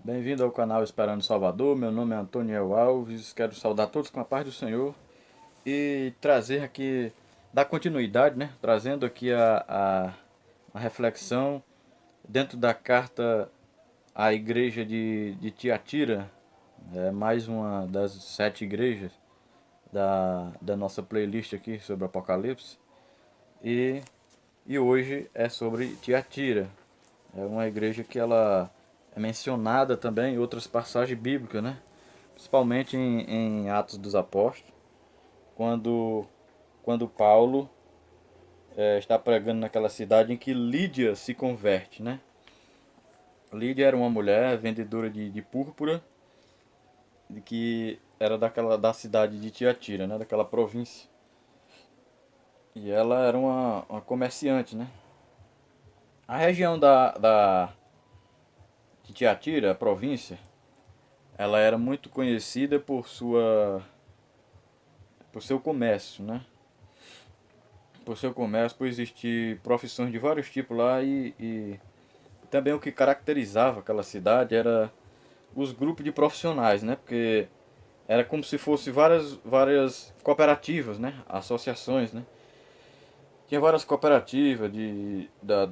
Bem-vindo ao canal Esperando Salvador. Meu nome é Antônio Alves. Quero saudar todos com a paz do Senhor e trazer aqui, dar continuidade, né? Trazendo aqui a reflexão dentro da carta à igreja de Tiatira. É mais uma das 7 igrejas da nossa playlist aqui sobre Apocalipse. E, e hoje é sobre Tiatira. É uma igreja que ela é mencionada também em outras passagens bíblicas, né? Principalmente em Atos dos Apóstolos, quando, quando Paulo está pregando naquela cidade em que Lídia se converte, né? Lídia era uma mulher vendedora de púrpura, que era da cidade de Tiatira, né? Daquela província. E ela era uma comerciante, né? A região de Tiatira, a província, ela era muito conhecida por seu comércio, né? Por seu comércio, por existir profissões de vários tipos lá e também o que caracterizava aquela cidade era os grupos de profissionais, né? Porque era como se fosse várias cooperativas, né? Associações, né? Tinha várias cooperativas da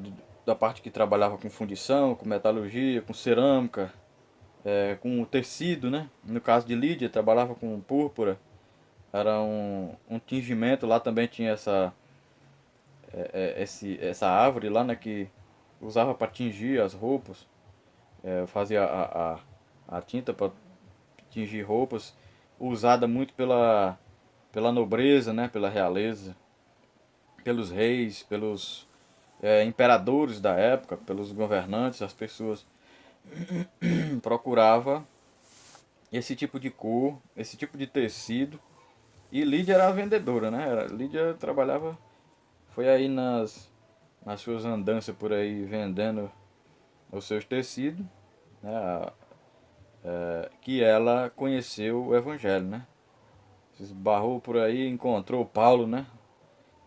parte que trabalhava com fundição, com metalurgia, com cerâmica, com tecido, né? No caso de Lídia, trabalhava com púrpura, era um tingimento, lá também tinha essa árvore lá, né, que usava para tingir as roupas, fazia a tinta para tingir roupas, usada muito pela nobreza, né, pela realeza, pelos reis, pelos imperadores da época, pelos governantes, as pessoas procurava esse tipo de cor, esse tipo de tecido. E Lídia era a vendedora, né? Lídia trabalhava, foi aí nas suas andanças por aí vendendo os seus tecidos, né? Que ela conheceu o Evangelho, né? Se esbarrou por aí, encontrou Paulo, né?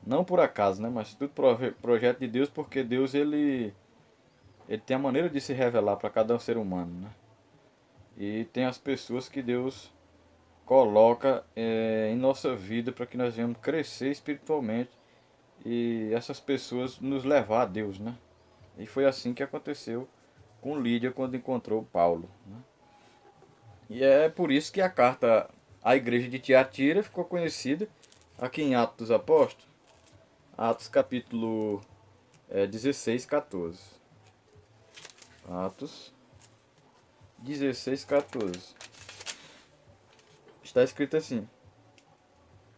Não por acaso, né? Mas tudo projeto de Deus, porque Deus ele tem a maneira de se revelar para cada ser humano, né? E tem as pessoas que Deus coloca em nossa vida para que nós venhamos crescer espiritualmente e essas pessoas nos levar a Deus, né? E foi assim que aconteceu com Lídia quando encontrou Paulo, né? E é por isso que a carta à igreja de Tiatira ficou conhecida aqui em Atos dos Apóstolos, Atos capítulo 16, 14. Atos 16, 14. Está escrito assim: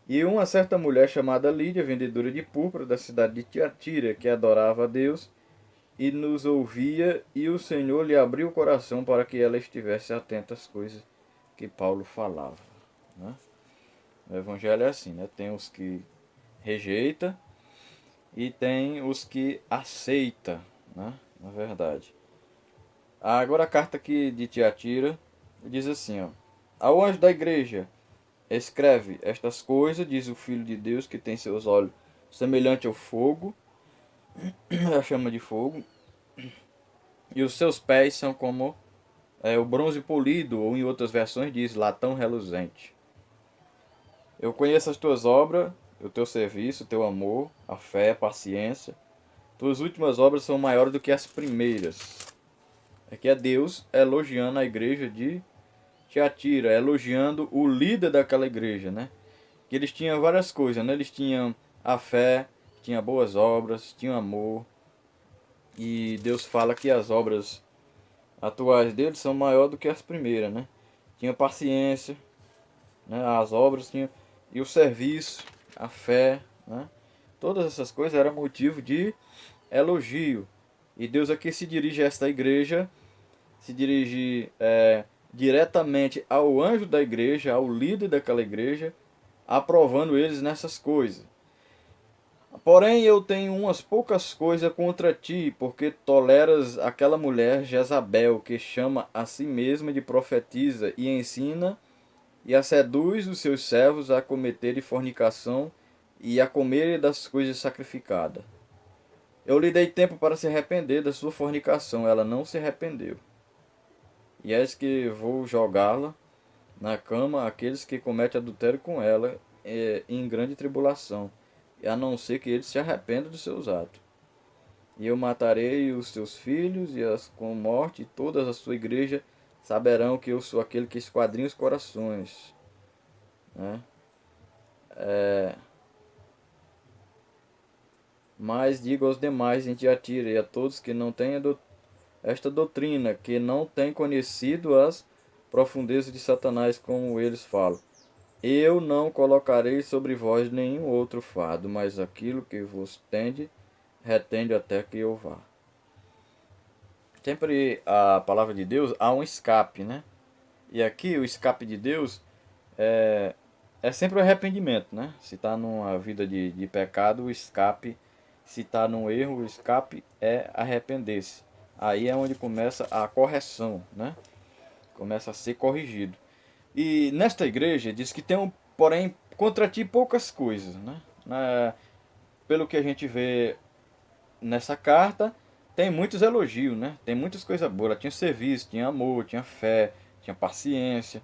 E uma certa mulher chamada Lídia, vendedora de púrpura da cidade de Tiatira, que adorava a Deus e nos ouvia, e o Senhor lhe abriu o coração para que ela estivesse atenta às coisas que Paulo falava, né? O evangelho é assim, né? Tem os que rejeita e tem os que aceita, né? Na verdade. Agora a carta aqui de Tiatira diz assim, ó: Ao anjo da igreja escreve estas coisas, diz o Filho de Deus, que tem seus olhos semelhante ao fogo, a chama de fogo, e os seus pés são como o bronze polido, ou em outras versões diz latão reluzente. Eu conheço as tuas obras, o teu serviço, o teu amor, a fé, a paciência. Tuas últimas obras são maiores do que as primeiras. Aqui é Deus elogiando a igreja de Tiatira, elogiando o líder daquela igreja, né? Que eles tinham várias coisas, né? Eles tinham a fé, tinham boas obras, tinham amor. E Deus fala que as obras atuais deles são maiores do que as primeiras, né? Tinha paciência, né? As obras tinham e o serviço, a fé, né? Todas essas coisas eram motivo de elogio. E Deus aqui se dirige a esta igreja, se dirige diretamente ao anjo da igreja, ao líder daquela igreja, aprovando eles nessas coisas. Porém, eu tenho umas poucas coisas contra ti, porque toleras aquela mulher Jezabel, que chama a si mesma de profetisa e ensina e a seduz os seus servos a cometerem fornicação e a comerem das coisas sacrificadas. Eu lhe dei tempo para se arrepender da sua fornicação, ela não se arrependeu. e eis que vou jogá-la na cama aqueles que cometem adultério com ela em grande tribulação, a não ser que eles se arrependam dos seus atos. E eu matarei os teus filhos, e as com morte, e toda a sua igreja saberão que eu sou aquele que esquadrinha os corações. Né? Mas digo aos demais em Tiatira e a todos que não têm esta doutrina, que não têm conhecido as profundezas de Satanás, como eles falam. Eu não colocarei sobre vós nenhum outro fardo, mas aquilo que vos tende, retende até que eu vá. Sempre a palavra de Deus há um escape, né? E aqui o escape de Deus é sempre o arrependimento, né? Se está numa vida de pecado, o escape, se está num erro, o escape é arrepender-se. Aí é onde começa a correção, né? Começa a ser corrigido. E nesta igreja diz que tem, porém, contra ti poucas coisas, né? Pelo que a gente vê nessa carta, tem muitos elogios, né? Tem muitas coisas boas. Ela tinha serviço, tinha amor, tinha fé, tinha paciência.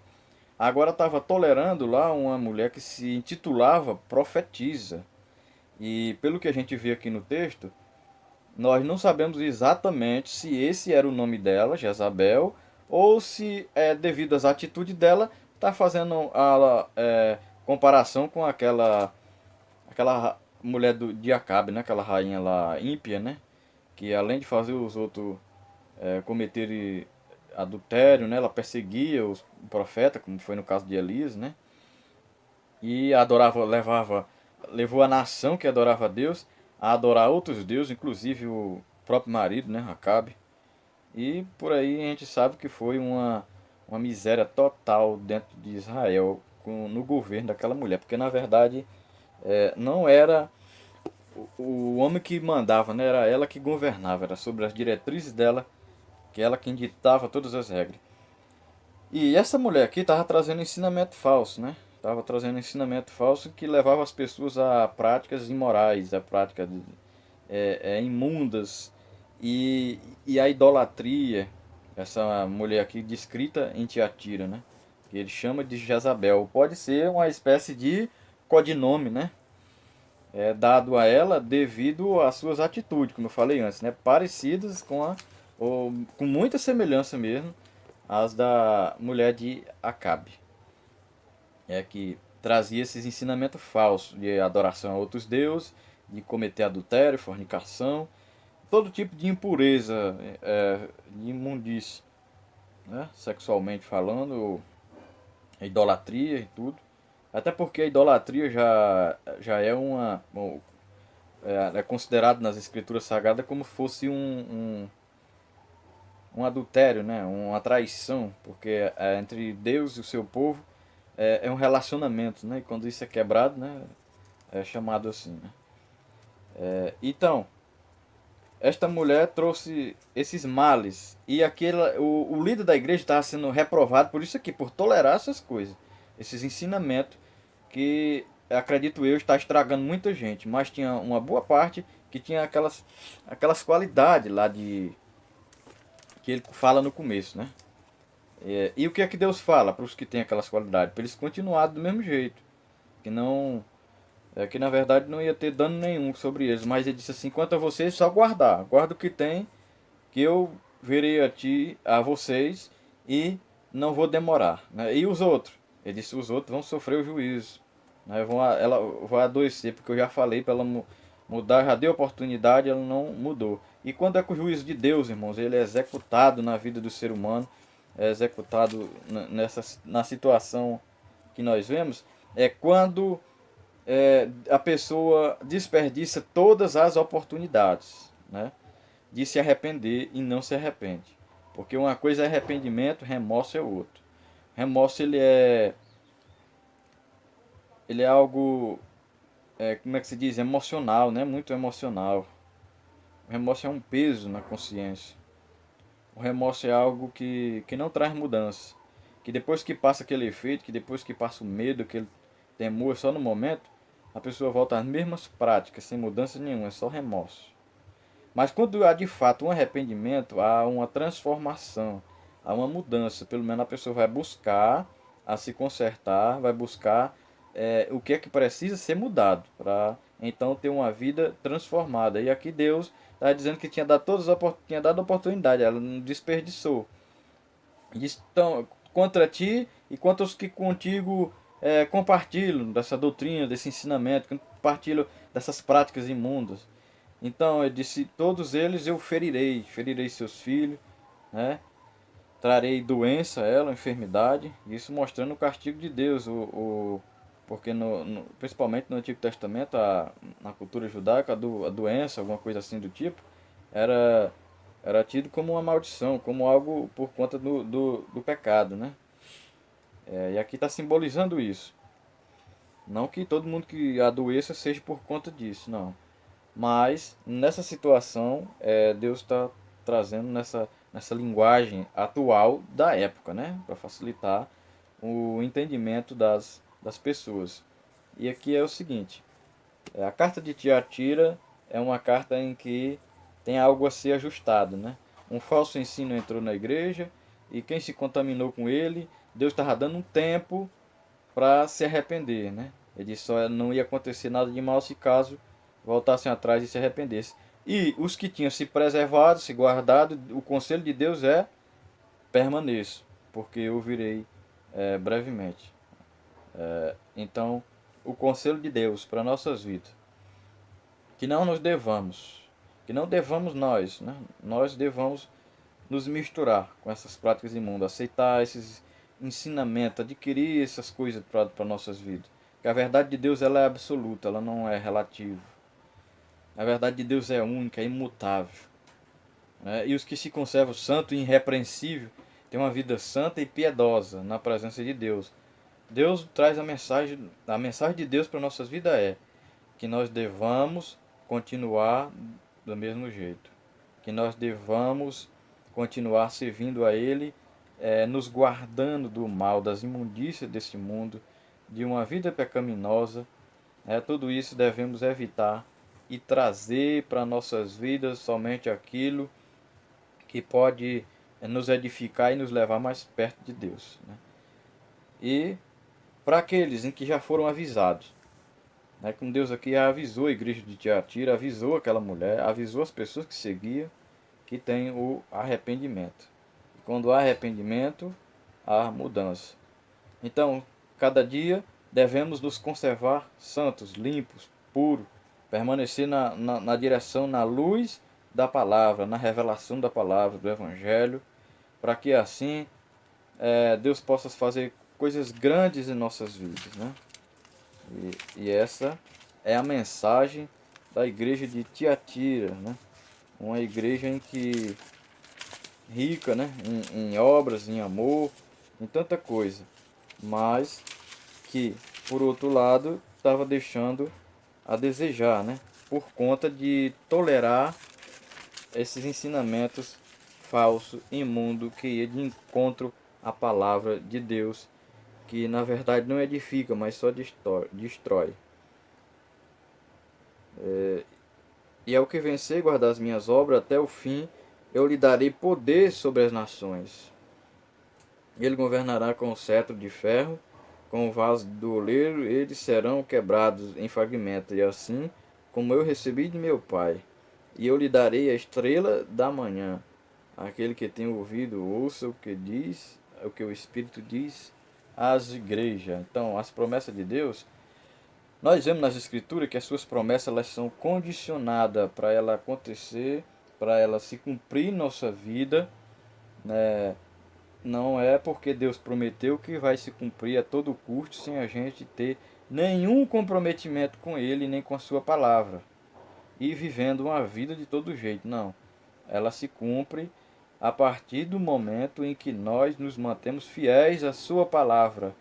Agora estava tolerando lá uma mulher que se intitulava profetisa. E pelo que a gente vê aqui no texto, nós não sabemos exatamente se esse era o nome dela, Jezabel, ou se é devido às atitudes dela, está fazendo a comparação com aquela mulher de Acabe, né? Aquela rainha lá ímpia, né? Que além de fazer os outros cometerem adultério, né? Ela perseguia os profetas, como foi no caso de Elias, né? E adorava, levou a nação que adorava a Deus a adorar outros deuses, inclusive o próprio marido, né, Acabe. E por aí a gente sabe que foi uma miséria total dentro de Israel no governo daquela mulher, porque na verdade não era o homem que mandava, né, era ela que governava, era sobre as diretrizes dela, que ela quem ditava todas as regras. E essa mulher aqui estava trazendo ensinamento falso, né? Estava trazendo ensinamento falso que levava as pessoas a práticas imorais, a práticas imundas e a idolatria. Essa mulher aqui descrita em Tiatira, né? Que ele chama de Jezabel. Pode ser uma espécie de codinome, né? Dado a ela devido às suas atitudes, como eu falei antes, né? Parecidas ou com muita semelhança mesmo as da mulher de Acabe, que trazia esses ensinamentos falsos de adoração a outros deuses, de cometer adultério, fornicação, todo tipo de impureza, de imundície, né? Sexualmente falando, idolatria e tudo. Até porque a idolatria já é é considerado nas escrituras sagradas como fosse um adultério, né? Uma traição, porque entre Deus e o seu povo um relacionamento, né? E quando isso é quebrado, né? É chamado assim, né? Então, esta mulher trouxe esses males e o líder da igreja estava sendo reprovado por isso aqui, por tolerar essas coisas, esses ensinamentos que acredito eu está estragando muita gente, mas tinha uma boa parte que tinha aquelas qualidades lá de que ele fala no começo, né? E o que é que Deus fala para os que têm aquelas qualidades? Para eles continuarem do mesmo jeito. Que não. Que na verdade não ia ter dano nenhum sobre eles. Mas ele disse assim: quanto a vocês, só guardar. Guarda o que tem, que eu verei a vocês e não vou demorar. Né? E os outros? Ele disse: os outros vão sofrer o juízo. Né? Ela vai adoecer, porque eu já falei para ela mudar, já dei oportunidade, ela não mudou. E quando é que o juízo de Deus, irmãos, ele é executado na vida do ser humano, é executado na situação que nós vemos, é quando a pessoa desperdiça todas as oportunidades, né, de se arrepender e não se arrepende. Porque uma coisa é arrependimento, remorso é outro. Remorso ele é algo, como é que se diz, emocional, né, muito emocional. O remorso é um peso na consciência. O remorso é algo que não traz mudança. Que depois que passa aquele efeito, que depois que passa o medo, aquele temor só no momento, a pessoa volta às mesmas práticas, sem mudança nenhuma, é só remorso. Mas quando há de fato um arrependimento, há uma transformação, há uma mudança. Pelo menos a pessoa vai buscar a se consertar, vai buscar o que é que precisa ser mudado para então ter uma vida transformada. E aqui Deus está dizendo que tinha dado oportunidade, ela não desperdiçou. Diz, então, contra ti e contra os que contigo compartilham dessa doutrina, desse ensinamento, que compartilham dessas práticas imundas. Então ele disse: todos eles eu ferirei seus filhos, né? Trarei doença a ela, enfermidade, isso mostrando o castigo de Deus, porque principalmente no Antigo Testamento, na cultura judaica, a doença, alguma coisa assim do tipo, era, era tido como uma maldição, como algo por conta do pecado, né? E aqui está simbolizando isso. Não que todo mundo que adoeça seja por conta disso, não. Mas nessa situação, Deus está trazendo nessa linguagem atual da época, né? Para facilitar o entendimento das pessoas. E aqui é o seguinte: a carta de Tiatira é uma carta em que tem algo a ser ajustado, né? Um falso ensino entrou na igreja e quem se contaminou com ele, Deus estava dando um tempo para se arrepender, né? Ele só não ia acontecer nada de mal se caso voltassem atrás e se arrependessem. E os que tinham se preservado, se guardado, o conselho de Deus é: permaneço, porque eu virei brevemente. Então, o conselho de Deus para nossas vidas, que não nos devamos, que não devamos nós, né? Nós devamos nos misturar com essas práticas imundas, aceitar esses ensinamentos, adquirir essas coisas para nossas vidas. Que a verdade de Deus ela é absoluta, ela não é relativa. A verdade de Deus é única, é imutável. Né? E os que se conservam santo e irrepreensível têm uma vida santa e piedosa na presença de Deus. Deus traz a mensagem de Deus para nossas vidas é que nós devamos continuar do mesmo jeito, que nós devamos continuar servindo a Ele, nos guardando do mal, das imundícias desse mundo, de uma vida pecaminosa. Tudo isso devemos evitar e trazer para nossas vidas somente aquilo que pode nos edificar e nos levar mais perto de Deus. Né? E para aqueles em que já foram avisados, né, como Deus aqui avisou a igreja de Tiatira, avisou aquela mulher, avisou as pessoas que seguiam que tem o arrependimento. E quando há arrependimento, há mudança. Então, cada dia devemos nos conservar santos, limpos, puros, permanecer na direção, na luz da palavra, na revelação da palavra, do Evangelho, para que assim Deus possa fazer coisas grandes em nossas vidas. Né? E essa é a mensagem da igreja de Tiatira, né? Uma igreja em que rica, né? Em obras, em amor, em tanta coisa, mas que, por outro lado, estava deixando a desejar, né? Por conta de tolerar esses ensinamentos falsos, imundo, que ia de encontro à palavra de Deus, que na verdade não edifica, mas só destrói. E ao que vencer e guardar as minhas obras até o fim, eu lhe darei poder sobre as nações. Ele governará com o cetro de ferro, com o vaso do oleiro, eles serão quebrados em fragmentos, e assim como eu recebi de meu Pai. E eu lhe darei a estrela da manhã. Aquele que tem ouvido, ouça o que diz, o que o Espírito diz às igrejas. Então, as promessas de Deus, nós vemos nas Escrituras que as suas promessas elas são condicionadas para ela acontecer, para ela se cumprir em nossa vida, né? Não é porque Deus prometeu que vai se cumprir a todo custo sem a gente ter nenhum comprometimento com Ele nem com a sua palavra e vivendo uma vida de todo jeito. Não. Ela se cumpre a partir do momento em que nós nos mantemos fiéis à sua palavra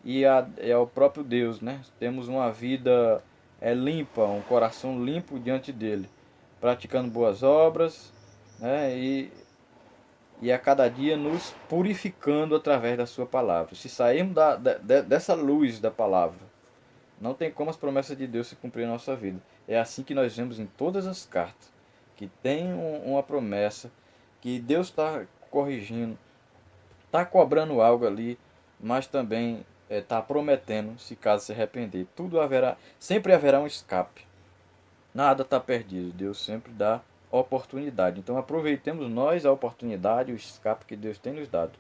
e ao próprio Deus, né? Temos uma vida limpa, um coração limpo diante dele, praticando boas obras, né? E a cada dia nos purificando através da sua palavra. Se sairmos dessa luz da palavra, não tem como as promessas de Deus se cumprir em nossa vida. É assim que nós vemos em todas as cartas, que tem uma promessa, que Deus está corrigindo, está cobrando algo ali, mas também está prometendo, se caso se arrepender. Tudo haverá, sempre haverá um escape. Nada está perdido. Deus sempre dá oportunidade. Então aproveitemos nós a oportunidade, o escape que Deus tem nos dado.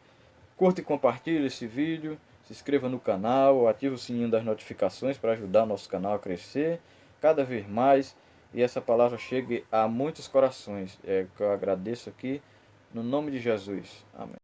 Curta e compartilhe esse vídeo, se inscreva no canal, ative o sininho das notificações para ajudar o nosso canal a crescer cada vez mais e essa palavra chegue a muitos corações. É que eu agradeço aqui no nome de Jesus. Amém.